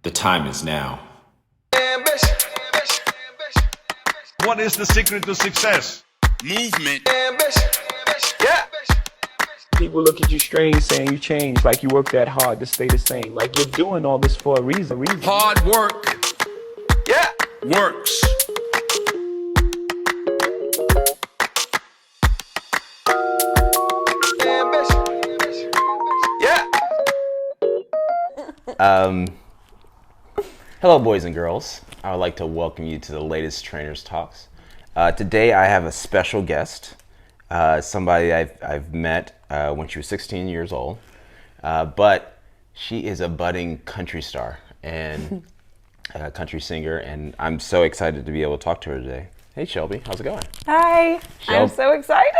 The time is now. What is the secret to success? Movement. People look at you strange saying you changed, like you work that hard to stay the same. Like you're doing all this for a reason. Hard work. Yeah. Works. Hello, boys and girls. I would like to welcome you to the latest Trainers Talks. Today, I have a special guest, somebody I've met when she was 16 years old, but she is a budding country star and a country singer, and I'm so excited to be able to talk to her today. Hey, Shelby, how's it going? Hi, I'm so excited.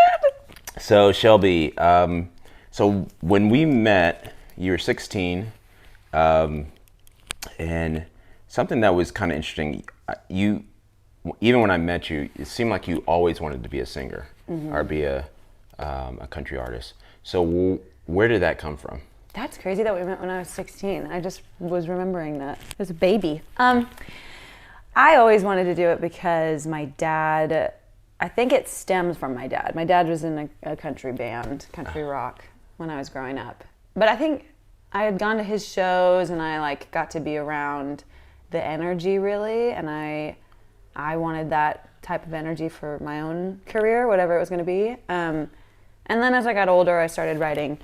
So, Shelby, so when we met, you were 16, and something that was kind of interesting, you, even when I met you, it seemed like you always wanted to be a singer or be a country artist. So where did that come from? That's crazy that we met when I was 16. I just was remembering that. I was a baby. I always wanted to do it because my dad, I think it stems from my dad. My dad was in a country band, country rock, when I was growing up. But I think I had gone to his shows and I got to be around the energy really, and I wanted that type of energy for my own career, whatever it was going to be. And then as I got older, I started writing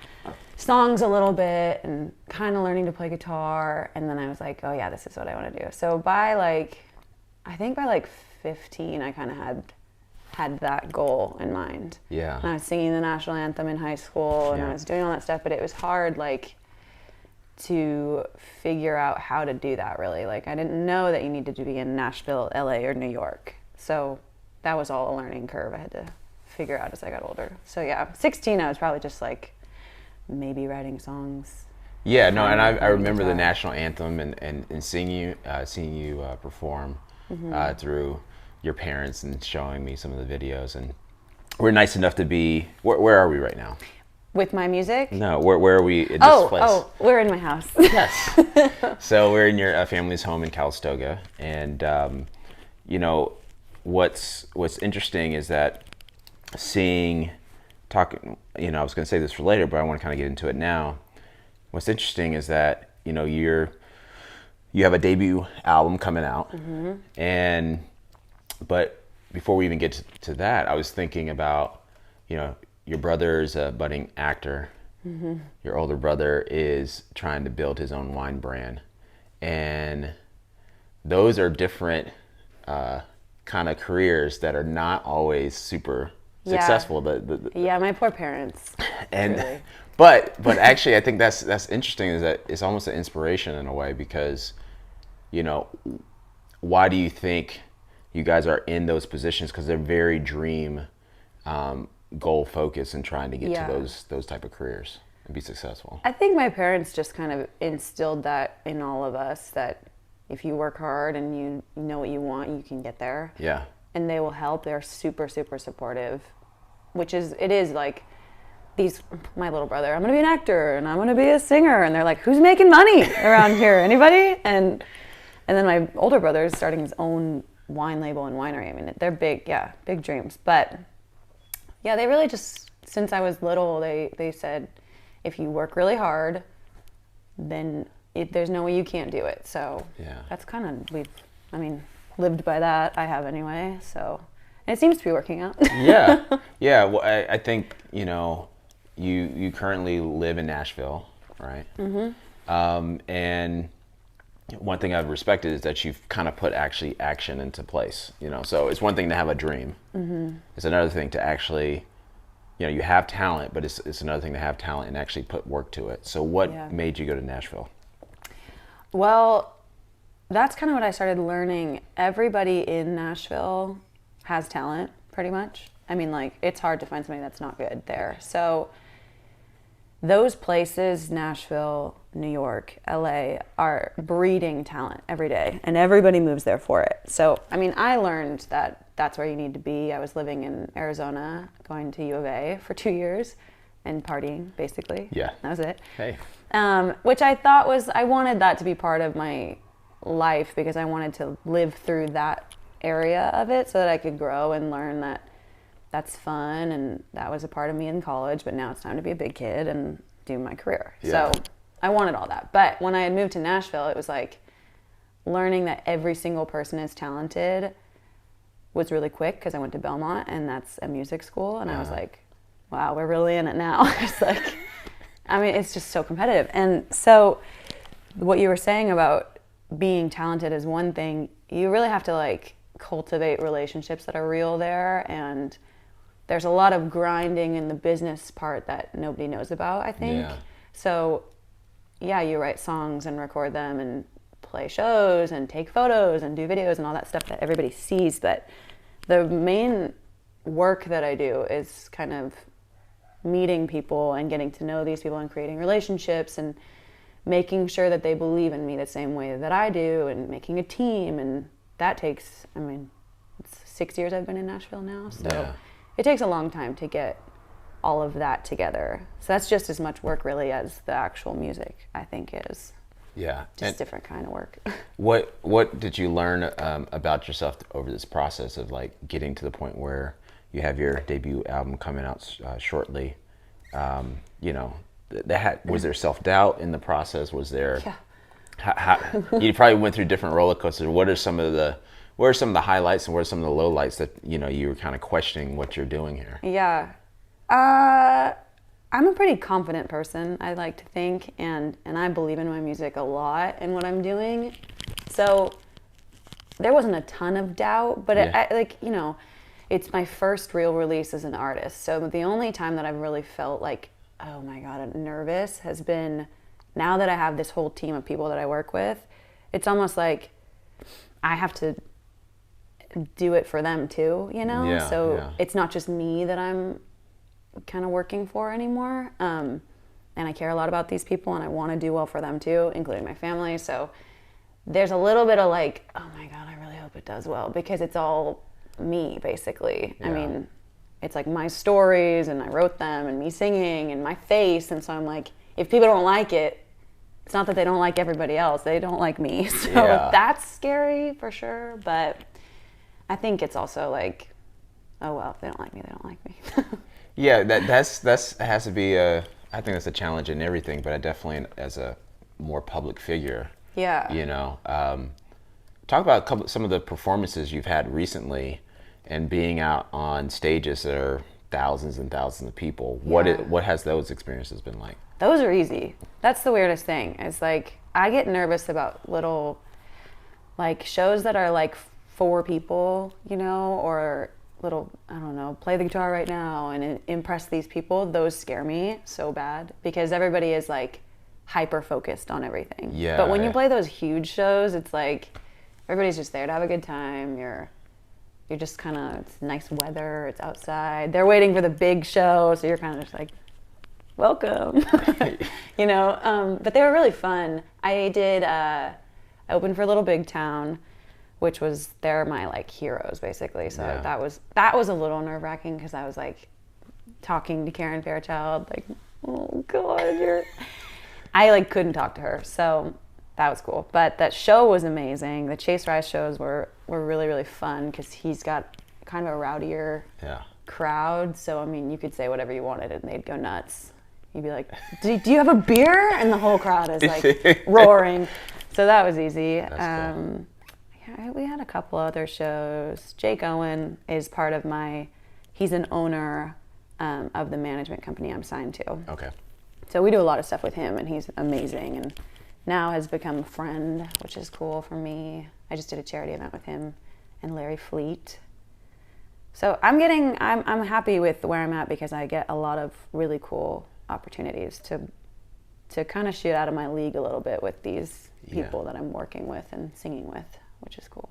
songs a little bit and kind of learning to play guitar, and then I was like, oh yeah, this is what I want to do. So by I think by 15, I kind of had that goal in mind. Yeah. And I was singing the national anthem in high school, and I was doing all that stuff, but it was hard to figure out how to do that really. I didn't know that you needed to be in Nashville, LA, or New York. So that was all a learning curve I had to figure out as I got older. So yeah, 16, I was probably just maybe writing songs. Yeah, no, and I remember the national anthem and seeing you perform through your parents and showing me some of the videos. And we're nice enough to be, where are we right now? With my music? No, where are we in this place? Oh, we're in my house. Yes. So we're in your family's home in Calistoga, and what's interesting is that I was going to say this for later, but I want to kind of get into it now. What's interesting is that you have a debut album coming out, but before we even get to that, I was thinking about your brother is a budding actor. Your older brother is trying to build his own wine brand. And those are different kind of careers that are not always super successful. Yeah, my poor parents. And really. but actually I think that's interesting, is that it's almost an inspiration in a way, because why do you think you guys are in those positions? Because they're very dream goal focused and trying to get to those type of careers and be successful. I think my parents just kind of instilled that in all of us, that if you work hard and you know what you want, you can get there. Yeah. And they will help. They're super, super supportive, it is my little brother, I'm going to be an actor and I'm going to be a singer. And they're like, who's making money around here? Anybody? And then my older brother is starting his own wine label and winery. I mean, they're big dreams. But yeah, they really just, since I was little, they said, if you work really hard, then there's no way you can't do it. So that's kind of, lived by that. I have anyway. So, and it seems to be working out. Yeah. Well, I think, you currently live in Nashville, right? And one thing I've respected is that you've kind of put action into place, so it's one thing to have a dream. It's another thing to actually, you have talent, but it's another thing to have talent and actually put work to it. So what made you go to Nashville? Well, that's kind of what I started learning. Everybody in Nashville has talent, pretty much. It's hard to find somebody that's not good there. So those places, Nashville, New York, LA, are breeding talent every day, and everybody moves there for it. So, I learned that that's where you need to be. I was living in Arizona, going to U of A for 2 years, and partying, basically. Yeah. That was it. Hey. Which I thought I wanted that to be part of my life because I wanted to live through that area of it so that I could grow and learn that that's fun, and that was a part of me in college, but now it's time to be a big kid and do my career. Yeah. So I wanted all that. But when I had moved to Nashville, it was like learning that every single person is talented was really quick because I went to Belmont, and that's a music school, and I was like, wow, we're really in it now. It's like, I mean, it's just so competitive. And so what you were saying about being talented is one thing. You really have to like cultivate relationships that are real there, and there's a lot of grinding in the business part that nobody knows about, I think. Yeah. So yeah, you write songs and record them and play shows and take photos and do videos and all that stuff that everybody sees, but the main work that I do is kind of meeting people and getting to know these people and creating relationships and making sure that they believe in me the same way that I do, and making a team. And that takes, I mean, it's 6 years I've been in Nashville now, so it takes a long time to get all of that together. So that's just as much work really as the actual music, I think, is. Yeah. Just different kind of work. What did you learn about yourself over this process of like getting to the point where you have your debut album coming out shortly? You know, was there self-doubt in the process? Was there? Yeah. You probably went through different roller coasters. What are some of the highlights and what are some of the lowlights that you were kind of questioning what you're doing here? Yeah. I'm a pretty confident person, I like to think, and I believe in my music a lot and what I'm doing. So there wasn't a ton of doubt, but it's my first real release as an artist. So the only time that I've really felt like, oh my God, nervous has been now that I have this whole team of people that I work with. It's almost like I have to do it for them too, you know? Yeah, so yeah. It's not just me that I'm kind of working for anymore. And I care a lot about these people, and I want to do well for them too, including my family. So there's a little bit of like, oh my God, I really hope it does well, because it's all me basically. Yeah. I mean, it's like my stories, and I wrote them, and me singing, and my face. And so I'm like, if people don't like it, it's not that they don't like everybody else, they don't like me. So that's scary for sure. But I think it's also like, oh well, if they don't like me, they don't like me. Yeah, that's has to be I think that's a challenge in everything, but I definitely as a more public figure. Yeah. You know, talk about some of the performances you've had recently, and being out on stages that are thousands and thousands of people. Yeah. What has those experiences been like? Those are easy. That's the weirdest thing. It's like I get nervous about little like shows that are like 4 people, you know, or little, I don't know, play the guitar right now and impress these people. Those scare me so bad because everybody is like hyper focused on everything. Yeah. But when you play those huge shows, it's like everybody's just there to have a good time. You're just kind of, it's nice weather, it's outside. They're waiting for the big show, so you're kind of just like, welcome. You know, but they were really fun. I opened for Little Big Town, which was, they're my like heroes basically. So Yeah. that was a little nerve-wracking because I was like talking to Karen Fairchild, like, oh God, I like couldn't talk to her. So that was cool. But that show was amazing. The Chase Rice shows were really, really fun because he's got kind of a rowdier crowd. So, I mean, you could say whatever you wanted and they'd go nuts. You'd be like, do you have a beer? And the whole crowd is like roaring. So that was easy. That's cool. Yeah, we had a couple other shows. Jake Owen is part of he's an owner of the management company I'm signed to. Okay. So we do a lot of stuff with him, and he's amazing, and now has become a friend, which is cool for me. I just did a charity event with him and Larry Fleet. So I'm happy with where I'm at because I get a lot of really cool opportunities to kind of shoot out of my league a little bit with these people that I'm working with and singing with, which is cool.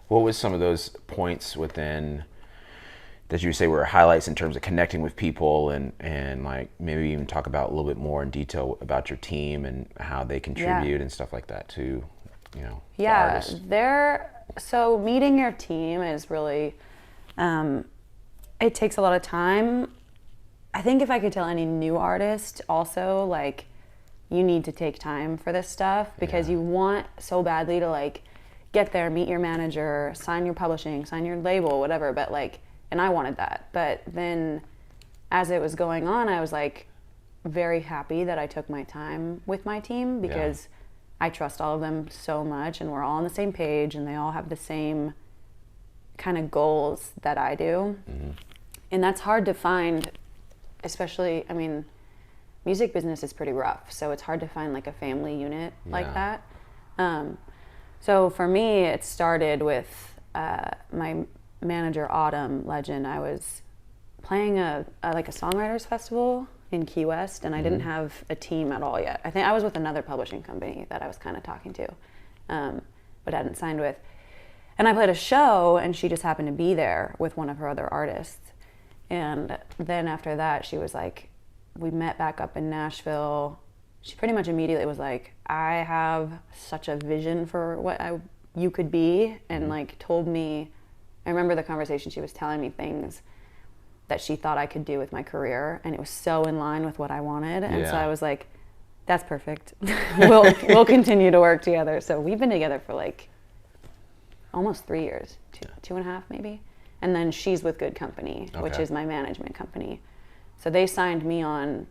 What was some of those points within that you say were highlights in terms of connecting with people and like maybe even talk about a little bit more in detail about your team and how they contribute and stuff like that to, you know, the artists? So meeting your team is really, it takes a lot of time. I think if I could tell any new artist also, like, you need to take time for this stuff because you want so badly to like get there, meet your manager, sign your publishing, sign your label, whatever. But like, and I wanted that. But then as it was going on, I was like very happy that I took my time with my team because I trust all of them so much and we're all on the same page and they all have the same kind of goals that I do. And that's hard to find, especially, I mean, music business is pretty rough, so it's hard to find like a family unit like that. So for me, it started with my manager, Autumn Legend. I was playing a songwriters festival in Key West, and I didn't have a team at all yet. I think I was with another publishing company that I was kind of talking to, but hadn't signed with. And I played a show, and she just happened to be there with one of her other artists. And then after that, she was like, we met back up in Nashville. She pretty much immediately was like, I have such a vision for what you could be, and like told me, I remember the conversation, she was telling me things that she thought I could do with my career, and it was so in line with what I wanted. And so I was like, that's perfect. we'll continue to work together. So we've been together for like almost 3 years, two and a half maybe. And then she's with Good Company, which is my management company. So they signed me on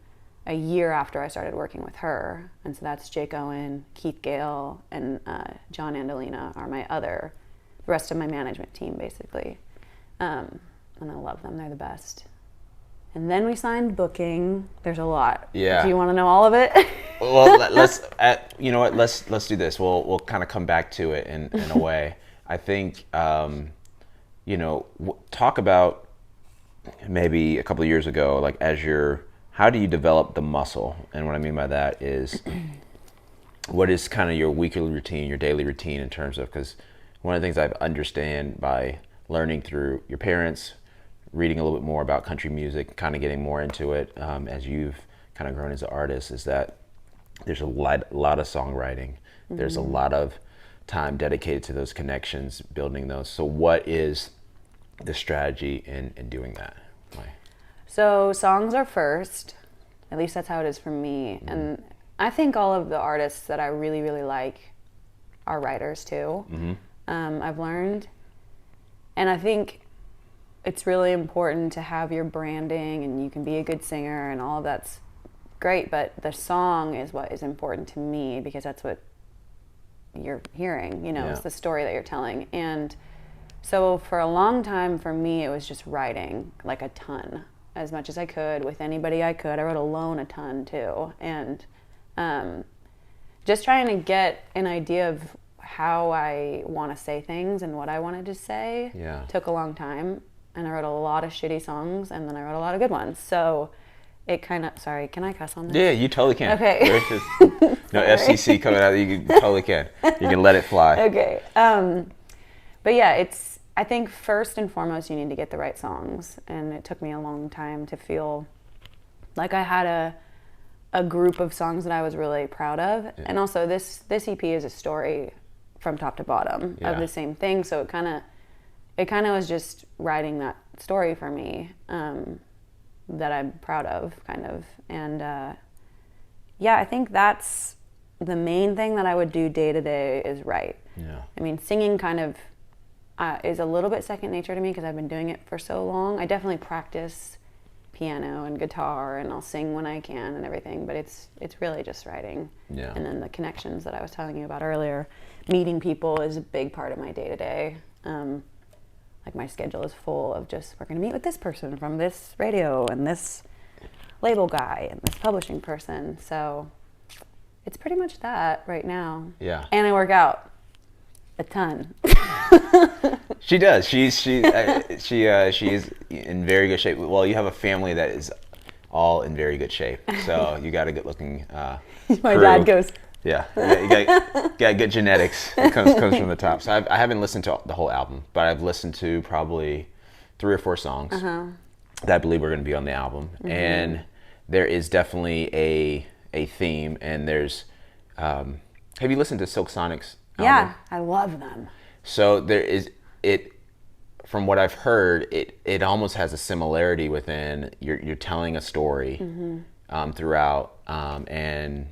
a year after I started working with her. And so that's Jake Owen, Keith Gale, and John Andolina are the rest of my management team, basically. And I love them. They're the best. And then we signed booking. There's a lot. Yeah. Do you want to know all of it? Well, you know what? Let's do this. We'll kind of come back to it in a way. I think, talk about maybe a couple of years ago, like how do you develop the muscle? And what I mean by that is, what is kind of your weekly routine, your daily routine in terms of, because one of the things I've understand by learning through your parents, reading a little bit more about country music, kind of getting more into it as you've kind of grown as an artist, is that there's a lot of songwriting. There's a lot of time dedicated to those connections, building those. So what is the strategy in doing that? So songs are first. At least that's how it is for me. And I think all of the artists that I really, really like are writers too. I've learned. And I think it's really important to have your branding, and you can be a good singer and all of that's great, but the song is what is important to me because that's what you're hearing, it's the story that you're telling. And so for a long time for me, it was just writing like a ton, as much as I could with anybody I could. I wrote alone a ton too. And just trying to get an idea of how I want to say things and what I wanted to say took a long time. And I wrote a lot of shitty songs, and then I wrote a lot of good ones. So it kind of, sorry, can I cuss on this? Yeah, you totally can. Okay. No FCC coming out, you totally can. You can let it fly. Okay. But yeah, I think first and foremost, you need to get the right songs. And it took me a long time to feel like I had a group of songs that I was really proud of. Yeah. And also this EP is a story from top to bottom of the same thing. So it kind of was just writing that story for me that I'm proud of, kind of. And I think that's the main thing that I would do day to day is write. Yeah. I mean, singing kind of is a little bit second nature to me because I've been doing it for so long. I definitely practice piano and guitar, and I'll sing when I can and everything, but it's really just writing. Yeah. And then the connections that I was telling you about earlier, meeting people is a big part of my day to day. Like my schedule is full of just, we're going to meet with this person from this radio and this label guy and this publishing person. So it's pretty much that right now. Yeah. And I work out a ton. She does. She's in very good shape. Well, you have a family that is all in very good shape. So you got a good looking My dad goes, yeah, you got good genetics. It comes from the top. So I haven't listened to the whole album, but I've listened to probably 3 or 4 songs that I believe are going to be on the album. And there is definitely a theme. And there's, have you listened to Silk Sonic's album? Yeah, I love them. So there is from what I've heard, it almost has a similarity within you're telling a story throughout, and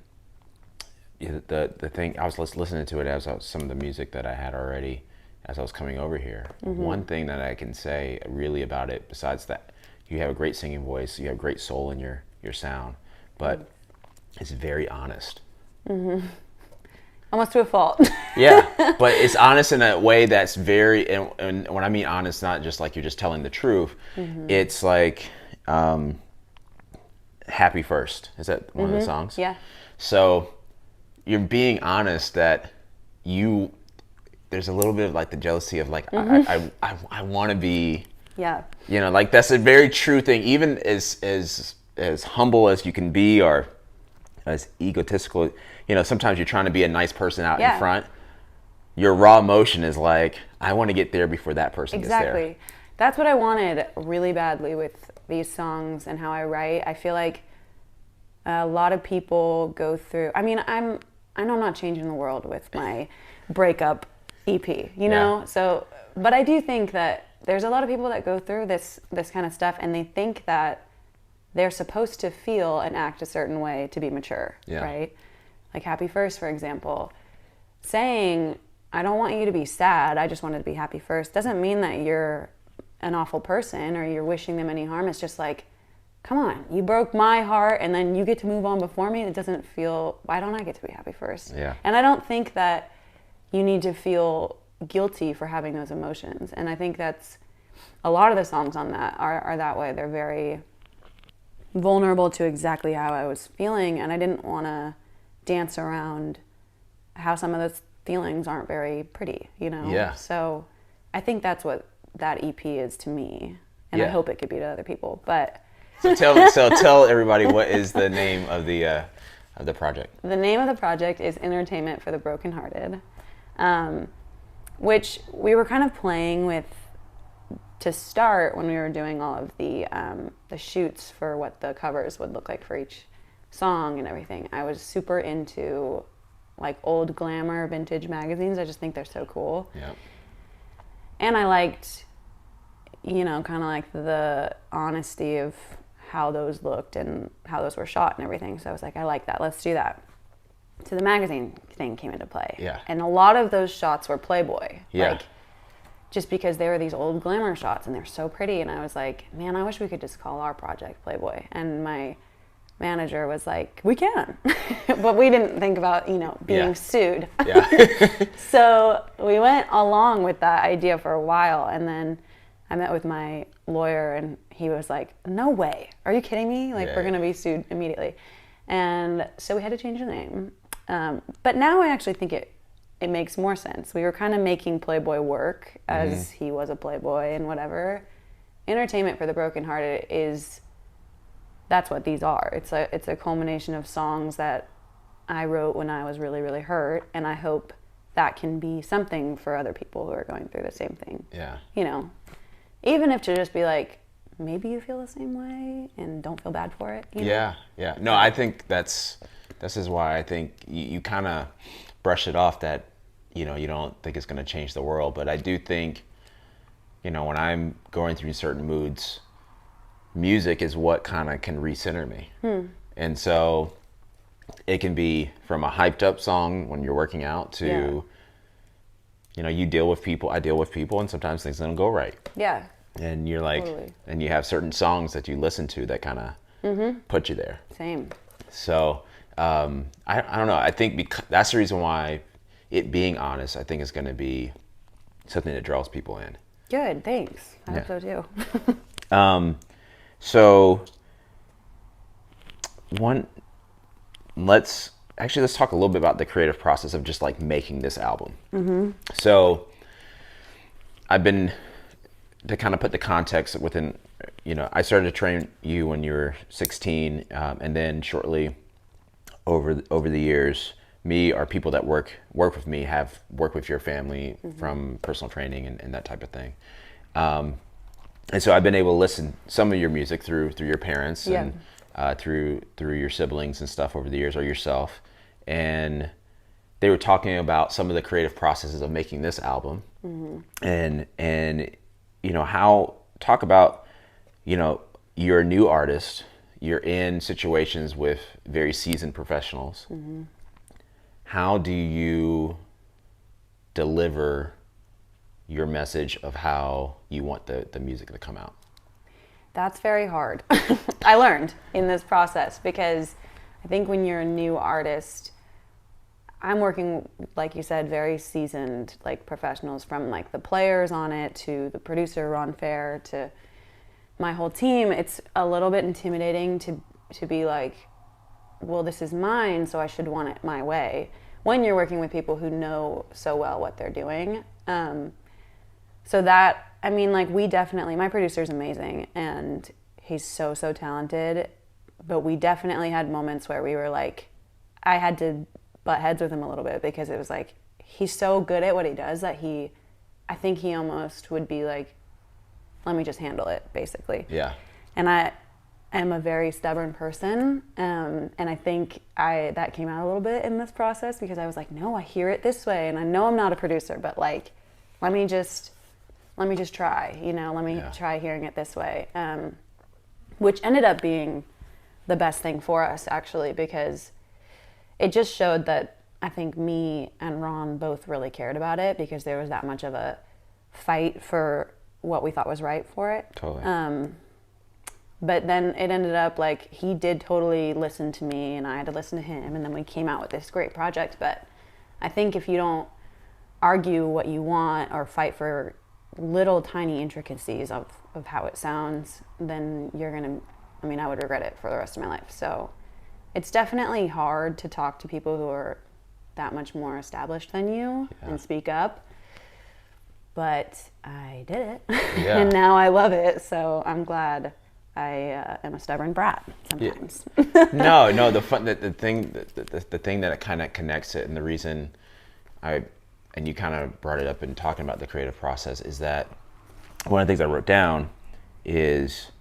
the thing I was listening to it as some of the music that I had already as I was coming over here. One thing that I can say really about it, besides that, you have a great singing voice, you have great soul in your sound, but it's very honest. Almost to a fault. Yeah, but it's honest in a way that's very, and when I mean honest, not just like you're just telling the truth. It's like Happy First. Is that one of the songs? Yeah. So you're being honest that there's a little bit of like the jealousy of like, I want to be, Yeah. you know, like that's a very true thing, even as humble as you can be or as egotistical, you know, sometimes you're trying to be a nice person out in front. Your raw emotion is like, I want to get there before that person gets there. Exactly. That's what I wanted really badly with these songs and how I write. I feel like a lot of people go through, I mean, I know I'm not changing the world with my breakup EP, you know? So, but I do think that there's a lot of people that go through this kind of stuff and they think that they're supposed to feel and act a certain way to be mature, right? Like Happy First, for example, saying, I don't want you to be sad, I just wanted to be happy first, doesn't mean that you're an awful person or you're wishing them any harm. It's just like, come on, you broke my heart and then you get to move on before me. It doesn't feel, why don't I get to be happy first? Yeah. And I don't think that you need to feel guilty for having those emotions. And I think that's, a lot of the songs on that are that way. They're very vulnerable to exactly how I was feeling, and I didn't want to dance around how some of those feelings aren't very pretty, you know? Yeah. So I think that's what that EP is to me, and I hope it could be to other people. But so tell everybody, what is the name of the project? The name of the project is Entertainment for the Brokenhearted, which we were kind of playing with to start when we were doing all of the shoots for what the covers would look like for each song and everything. I was super into like old glamour vintage magazines. I just think they're so cool. Yeah. And I liked, you know, kind of like the honesty of how those looked and how those were shot and everything. So I was like, I like that. Let's do that. So the magazine thing came into play. Yeah. And a lot of those shots were Playboy. Yeah. Like, just because they were these old glamour shots and they're so pretty. And I was like, man, I wish we could just call our project Playboy. And my manager was like, we can. But we didn't think about, you know, being sued. Yeah. So we went along with that idea for a while. And then I met with my lawyer and he was like, no way. Are you kidding me? Like, we're going to be sued immediately. And so we had to change the name. But now I actually think it makes more sense. We were kind of making Playboy work as he was a Playboy and whatever. Entertainment for the Brokenhearted that's what these are. It's a culmination of songs that I wrote when I was really, really hurt, and I hope that can be something for other people who are going through the same thing. Yeah. You know, even if to just be like, maybe you feel the same way and don't feel bad for it. You know? Yeah. No, I think this is why I think you kind of brush it off that, you know, you don't think it's going to change the world. But I do think, you know, when I'm going through certain moods, music is what kind of can recenter me. And so it can be from a hyped up song when you're working out to, you know, you deal with people, I deal with people, and sometimes things don't go right. Yeah. And you're like, Totally. and you have certain songs that you listen to that kind of put you there. Same. So I don't know. I think that's the reason why it being honest, I think, is going to be something that draws people in. Good, thanks. I hope so too. So let's talk a little bit about the creative process of just like making this album. So I've been, to kind of put the context within, you know, I started to train you when you were 16, and then shortly over the years, me or people that work with me have worked with your family from personal training and that type of thing. And so I've been able to listen some of your music through your parents and through your siblings and stuff over the years, or yourself. And they were talking about some of the creative processes of making this album. And you know, talk about, you know, you're a new artist, you're in situations with very seasoned professionals. how do you deliver your message of how you want the music to come out? That's very hard. I learned in this process because I think when you're a new artist, I'm working, like you said, very seasoned, like professionals, from like the players on it to the producer Ron Fair to my whole team. It's a little bit intimidating to be like, well, this is mine, so I should want it my way, when you're working with people who know so well what they're doing. So that, I mean, like, we definitely, my producer's amazing and he's so talented, but we definitely had moments where we were like, I had to butt heads with him a little bit because it was like, he's so good at what he does that I think he almost would be like, let me just handle it, basically. Yeah. And I am a very stubborn person, and I think that came out a little bit in this process because I was like, no, I hear it this way, and I know I'm not a producer, but like, let me just try, let me try hearing it this way, which ended up being the best thing for us, actually, because it just showed that I think me and Ron both really cared about it because there was that much of a fight for what we thought was right for it. Totally. But then it ended up like he did totally listen to me and I had to listen to him, and then we came out with this great project. But I think if you don't argue what you want or fight for little tiny intricacies of how it sounds, then I would regret it for the rest of my life. So it's definitely hard to talk to people who are that much more established than you and speak up. But I did it, and now I love it. So I'm glad I am a stubborn brat sometimes. Yeah. No. The thing that kind of connects it, and the reason and you kind of brought it up in talking about the creative process, is that one of the things I wrote down is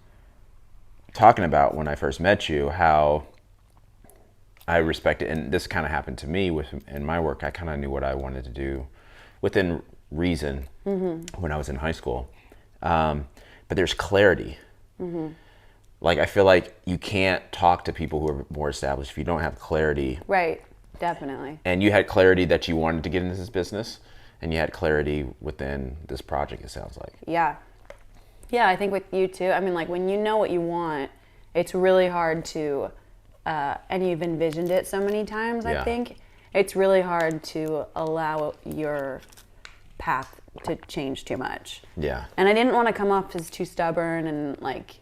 talking about when I first met you, how I respected, and this kind of happened to me in my work. I kind of knew what I wanted to do within reason when I was in high school, but there's clarity. Like, I feel like you can't talk to people who are more established if you don't have clarity. Right, definitely. And you had clarity that you wanted to get into this business, and you had clarity within this project, it sounds like. Yeah, I think with you too. I mean, like, when you know what you want, it's really hard to, and you've envisioned it so many times, I think, it's really hard to allow your path to change too much. Yeah. And I didn't want to come off as too stubborn and like,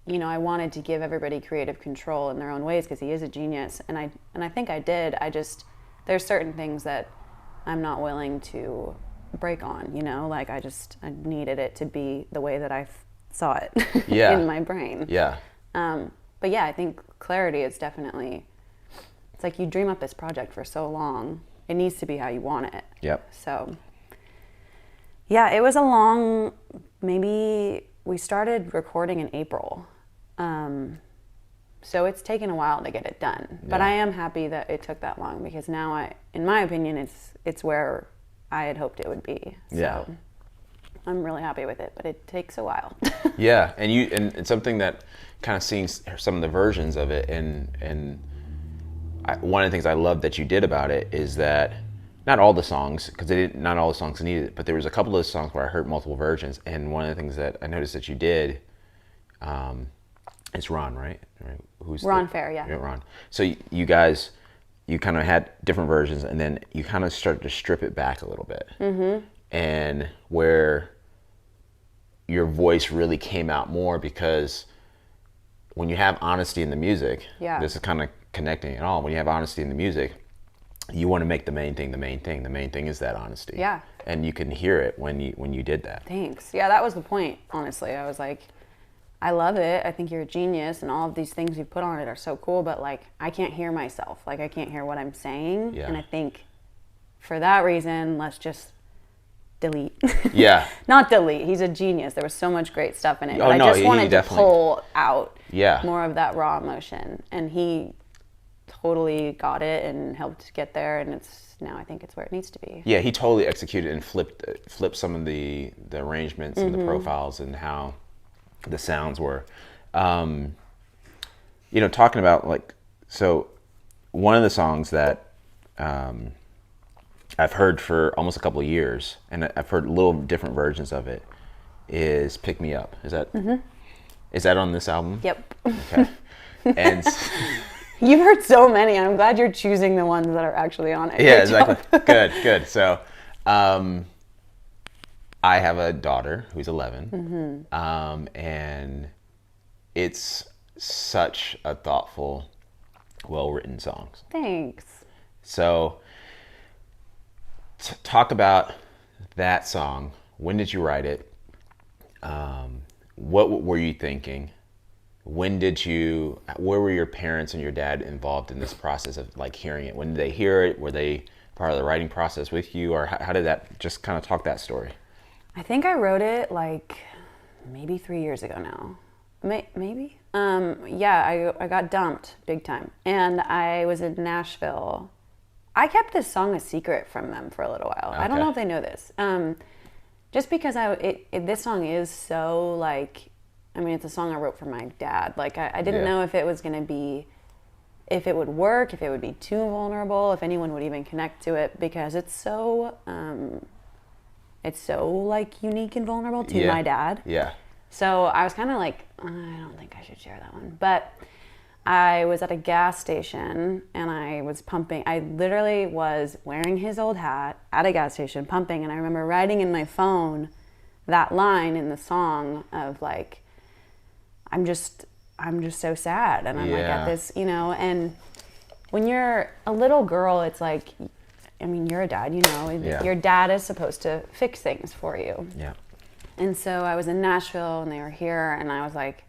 I wanted to give everybody creative control in their own ways because he is a genius, and I think I did. There's certain things that I'm not willing to break on, like I needed it to be the way that I saw it in my brain. Yeah. But yeah, I think clarity is definitely, it's like you dream up this project for so long, it needs to be how you want it. Yep. So yeah, it was a long, maybe we started recording in April. So it's taken a while to get it done, but I am happy that it took that long because now in my opinion, it's where I had hoped it would be. So I'm really happy with it, but it takes a while. Yeah, and something that kind of seeing some of the versions of it, and one of the things I love that you did about it is that not all the songs, because not all the songs needed it, but there was a couple of songs where I heard multiple versions, and one of the things that I noticed that you did, it's Ron, right? Who's Ron Fair, yeah. Ron. So you guys, you kind of had different versions, and then you kind of started to strip it back a little bit. Mm-hmm. And where your voice really came out more, because when you have honesty in the music, this is kind of connecting it all. When you have honesty in the music, you want to make the main thing the main thing. The main thing is that honesty. Yeah. And you can hear it when you did that. Thanks. Yeah, that was the point, honestly. I was like, I love it. I think you're a genius, and all of these things you put on it are so cool, but like, I can't hear myself. Like, I can't hear what I'm saying. Yeah. And I think for that reason, let's just delete. Yeah. Not delete. He's a genius. There was so much great stuff in it. But I just wanted to pull out more of that raw emotion. And he totally got it and helped get there, and I think it's where it needs to be. Yeah, he totally executed and flipped some of the arrangements and the profiles and how the sounds were. Talking about, like, so one of the songs that I've heard for almost a couple of years, and I've heard little different versions of it, is "Pick Me Up." Is that on this album? Yep. Okay. And You've heard so many. I'm glad you're choosing the ones that are actually on it. yeah, Good job. exactly. Good. So, I have a daughter who's 11, and it's such a thoughtful, well-written song. Thanks. So, talk about that song. When did you write it? What were you thinking? Where were your parents and your dad involved in this process of like hearing it? When did they hear it? Were they part of the writing process with you, or how did that, just kind of talk that story? I think I wrote it like maybe 3 years ago now. Maybe? Yeah, I got dumped big time. And I was in Nashville. I kept this song a secret from them for a little while. I don't know if they know this. Just because this song is so like, I mean, it's a song I wrote for my dad. Like, I didn't know if it was going to be, if it would work, if it would be too vulnerable, if anyone would even connect to it, because it's so like unique and vulnerable to my dad. Yeah. So I was kind of like, I don't think I should share that one. But I was at a gas station and I was pumping. I literally was wearing his old hat at a gas station pumping. And I remember writing in my phone that line in the song of like, I'm just so sad. And I'm like at this, and when you're a little girl, it's like, I mean, you're a dad, your dad is supposed to fix things for you. Yeah. And so I was in Nashville and they were here and I was like,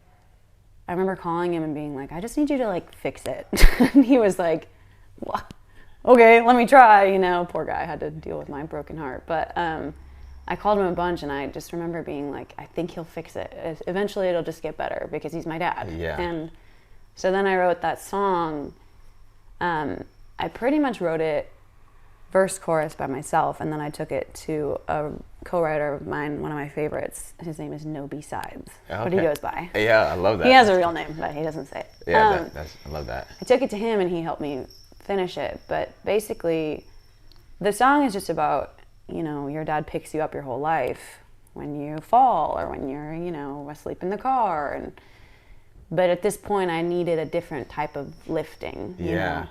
I remember calling him and being like, I just need you to like fix it. And he was like, well, okay, let me try, poor guy had to deal with my broken heart. But I called him a bunch and I just remember being like, I think he'll fix it. Eventually it'll just get better because he's my dad. Yeah. And so then I wrote that song. I pretty much wrote it verse chorus by myself, and then I took it to a co-writer of mine, one of my favorites. His name is No B-Sides, what he goes by. Yeah, I love that. He has a real name, but he doesn't say it. Yeah, I love that. I took it to him and he helped me finish it, but basically the song is just about, your dad picks you up your whole life when you fall or when you're, asleep in the car, but at this point I needed a different type of lifting, you know?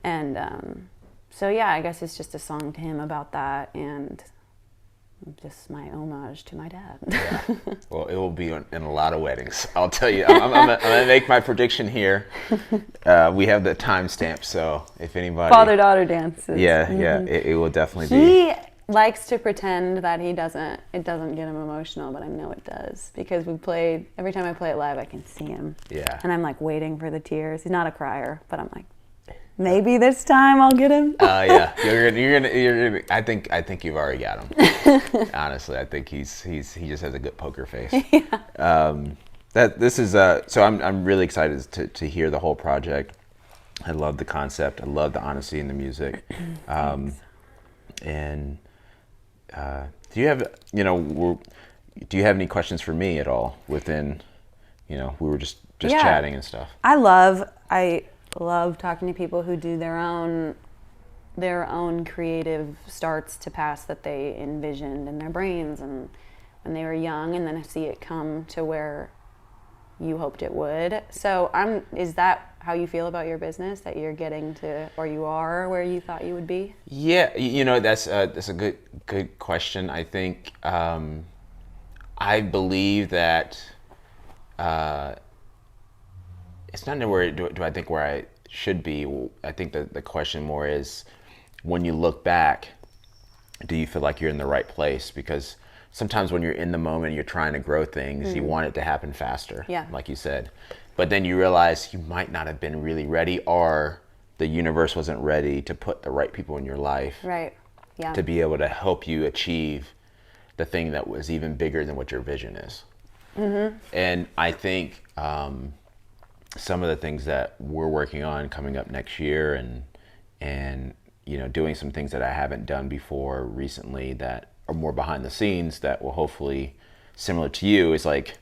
And so yeah, I guess it's just a song to him about that and just my homage to my dad. Yeah. Well, it will be in a lot of weddings. I'll tell you. I'm gonna make my prediction here. We have the timestamp, so if anybody father-daughter dances. Yeah, it will definitely be. He likes to pretend that it doesn't get him emotional, but I know it does because every time I play it live, I can see him. Yeah. And I'm like waiting for the tears. He's not a crier, but I'm like, maybe this time I'll get him. Yeah, you're gonna. I think you've already got him. Honestly, I think he just has a good poker face. Yeah. So I'm really excited to hear the whole project. I love the concept. I love the honesty in the music. And do you have do you have any questions for me at all? Within, we were just chatting and stuff. I love talking to people who do their own creative starts to pass that they envisioned in their brains and when they were young, and then see it come to where you hoped it would. So is that how you feel about your business, that you're getting to, or you are where you thought you would be? Yeah, that's a good question. I think I believe that it's not where do I think where I should be. I think that the question more is, when you look back, do you feel like you're in the right place? Because sometimes when you're in the moment, you're trying to grow things, you want it to happen faster, like you said. But then you realize you might not have been really ready, or the universe wasn't ready to put the right people in your life. Right, yeah. To be able to help you achieve the thing that was even bigger than what your vision is. Mm-hmm. And I think some of the things that we're working on coming up next year, and doing some things that I haven't done before recently that are more behind the scenes that will hopefully, similar to you, is like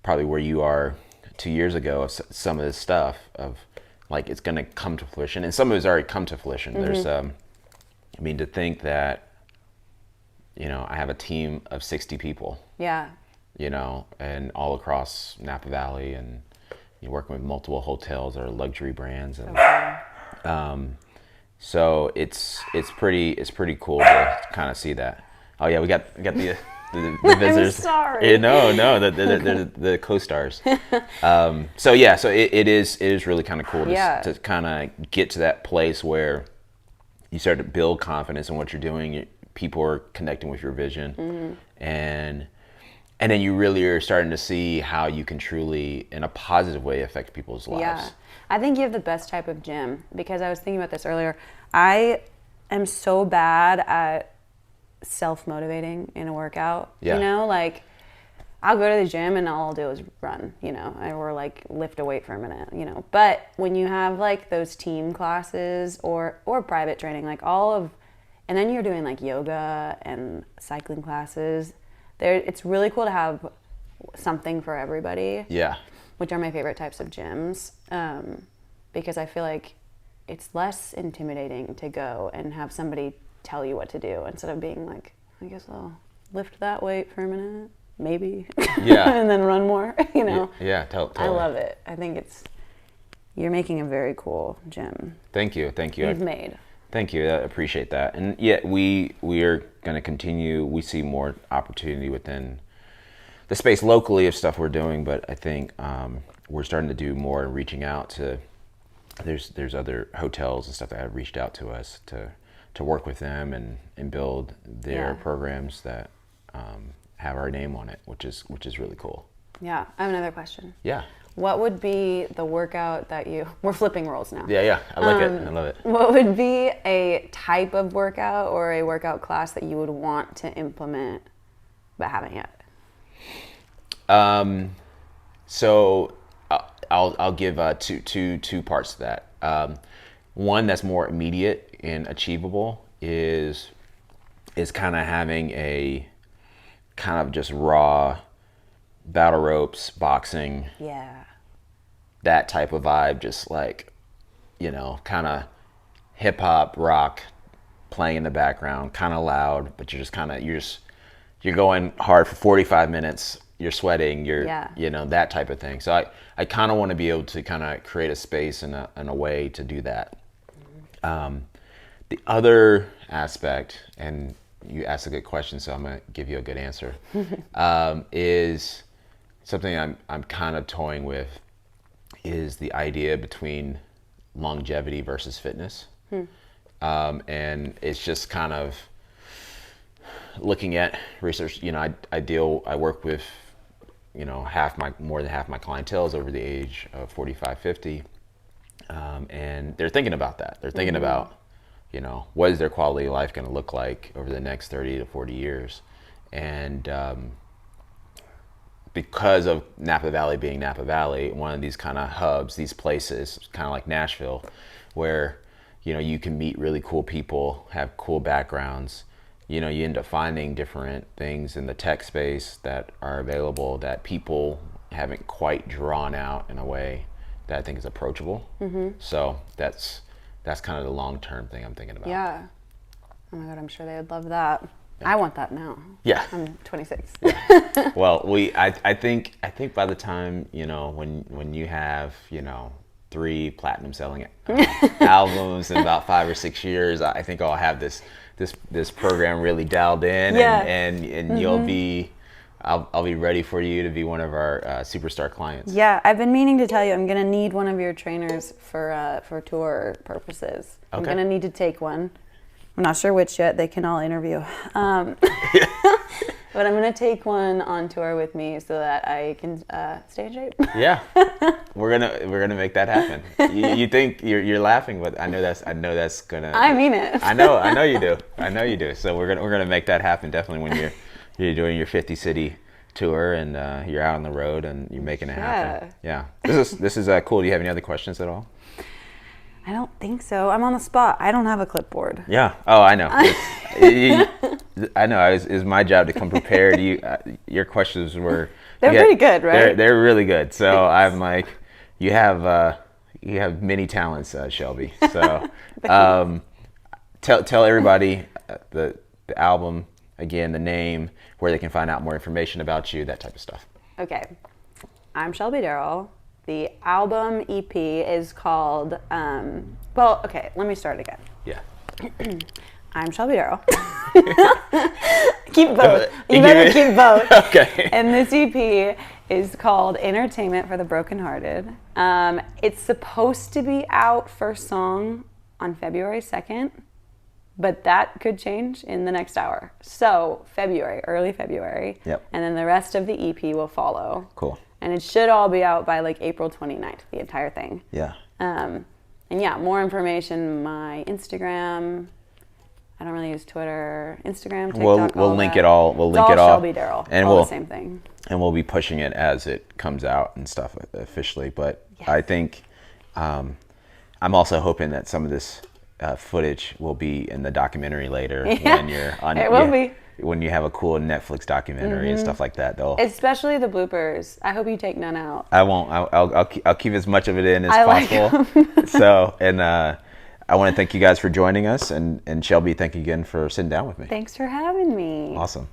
probably where you are 2 years ago of some of this stuff of, like it's going to come to fruition, and some of it's already come to fruition. There's, I mean, to think that, you know, I have a team of 60 people. Yeah. You know, and all across Napa Valley, and you're working with multiple hotels that are luxury brands, and so it's pretty cool to kind of see that. Oh yeah, we got the visitors. I'm sorry. Yeah, no, the co-stars. So yeah, so it is really kind of cool to kind of get to that place where you start to build confidence in what you're doing. People are connecting with your vision, and then you really are starting to see how you can truly, in a positive way, affect people's lives. Yeah. I think you have the best type of gym, because I was thinking about this earlier. I am so bad at self-motivating in a workout. Yeah. You know, like I'll go to the gym and all I'll do is run, you know, or like lift a weight for a minute, you know. But when you have like those team classes or private training, like and then you're doing like yoga and cycling classes, it's really cool to have something for everybody. Yeah. Which are my favorite types of gyms, because I feel like it's less intimidating to go and have somebody tell you what to do instead of being like, I guess I'll lift that weight for a minute, maybe, Yeah. and then run more, you know? Yeah, totally. I love it. I think you're making a very cool gym. Thank you. You've made. Thank you. I appreciate that. And yeah, we are going to continue. We see more opportunity within the space locally of stuff we're doing, but I think we're starting to do more and reaching out to. There's other hotels and stuff that have reached out to us to work with them and build their programs that have our name on it, which is really cool. Yeah. I have another question. Yeah. What would be the workout that we're flipping roles now. Yeah. I like it. I love it. What would be a type of workout or a workout class that you would want to implement but haven't yet? So I'll give two parts to that. One that's more immediate and achievable is kind of having a kind of just raw battle ropes, boxing. Yeah. That type of vibe, just like, you know, kind of hip hop, rock playing in the background, kind of loud, but you're going hard for 45 minutes. You're sweating, you know, that type of thing. So I kind of want to be able to kind of create a space and a way to do that. The other aspect, and you asked a good question, so I'm going to give you a good answer, is something I'm kind of toying with, is the idea between longevity versus fitness. And it's just kind of looking at research. You know, I work with, you know, more than half my clientele is over the age of 45, 50. And they're thinking about that. They're thinking about, you know, what is their quality of life going to look like over the next 30 to 40 years. And because of Napa Valley being Napa Valley, one of these kind of hubs, these places, kind of like Nashville, where, you know, you can meet really cool people, have cool backgrounds. You know, you end up finding different things in the tech space that are available that people haven't quite drawn out in a way that I think is approachable. So that's kind of the long-term thing I'm thinking about. Yeah. Oh my God, I'm sure they would love that. I want that now. Yeah. I'm 26. Well, I think by the time, you know, when you have, you know, 3 platinum selling albums in about 5 or 6 years, I think I'll have this program really dialed in, and you'll be, I'll be ready for you to be one of our superstar clients. Yeah, I've been meaning to tell you, I'm gonna need one of your trainers for tour purposes. Okay. I'm gonna need to take one. I'm not sure which yet. They can all interview. But I'm gonna take one on tour with me so that I can stay in shape. Yeah, we're gonna make that happen. You think you're laughing, but I know that's gonna. I mean it. I know you do. So we're gonna make that happen definitely when you're doing your 50 city tour and you're out on the road and you're making it happen. Yeah. This is cool. Do you have any other questions at all? I don't think so. I'm on the spot. I don't have a clipboard. Yeah. Oh, I know. I know. It's my job to come prepared. Your questions were. They're pretty good, right? They're really good. So I'm like, you have you have many talents, Shelby. So tell everybody the album again, the name, where they can find out more information about you, that type of stuff. Okay, I'm Shelby Darrall. The album EP is called. Well, okay, let me start again. Yeah. I'm Shelby Darrall. Keep both. You better keep both. Okay. And this EP is called Entertainment for the Brokenhearted. It's supposed to be out first song on February 2nd, but that could change in the next hour. So February, early February. Yep. And then the rest of the EP will follow. Cool. And it should all be out by like April 29th, the entire thing. Yeah. And yeah, more information, my Instagram. I don't really use Twitter, Instagram, TikTok. We'll link it that. all. We'll link It's it all. Shelby Darrall. And all we'll the same thing. And we'll be pushing it as it comes out and stuff officially. But Yes. I think I'm also hoping that some of this footage will be in the documentary later when you're on. It will be. When you have a cool Netflix documentary and stuff like that, though. Especially the bloopers. I hope you take none out. I won't. I'll keep as much of it in as I like possible. So, and I want to thank you guys for joining us, and Shelby, thank you again for sitting down with me. Thanks for having me. Awesome.